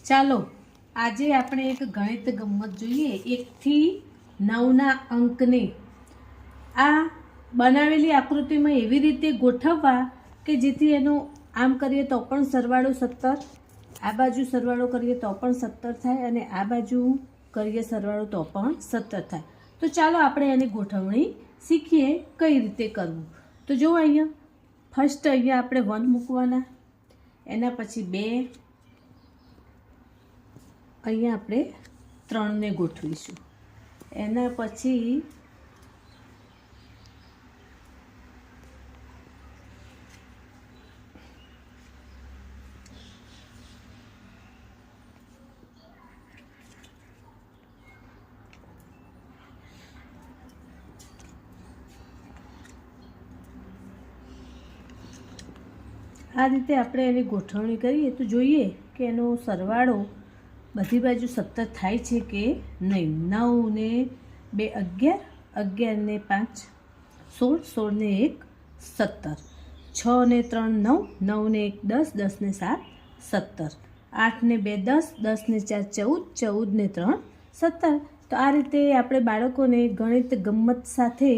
ચાલો આજે આપણે એક ગણિત ગમ્મત જોઈએ। 1 થી 9ના અંકને આ બનાવેલી આકૃતિમાં એવી રીતે ગોઠવવા કે જેથી એનો આમ કરીએ તો પણ સરવાળો 17, આ બાજુ સરવાળો કરીએ તો પણ 17 થાય અને આ બાજુ કરીએ સરવાળો તો પણ 17 થાય। તો ચાલો આપણે એની ગોઠવણી શીખીએ કઈ રીતે કરવું। તો જો અહીંયા ફર્સ્ટ અહીંયા આપણે 1 મૂકવાના, એના પછી 2, અહીંયા આપણે 3ને ગોઠવીશું, એના પછી આ રીતે આપણે એની ગોઠવણી કરીએ તો જોઈએ કે એનો સરવાળો બધી બાજુ 17 થાય છે કે નહીં। 9 ને 2 11, 11 ને 5 16, 16 ને 1 17, 6 ને 3 9, 9 ને 1 10, 10 ને 7 17, 8 ને 2 10, 10 ને 4 14, 14 ને 3 17। તો આ રીતે આપણે બાળકોને ગણિત ગમ્મત સાથે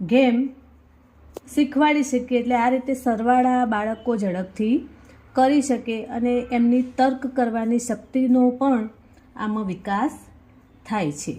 ગેમ શીખવાડી શકીએ, એટલે આ રીતે સરવાળા બાળકો ઝડપથી કરી શકે અને એમની તર્ક કરવાની શક્તિનો પણ આમાં વિકાસ થાય છે।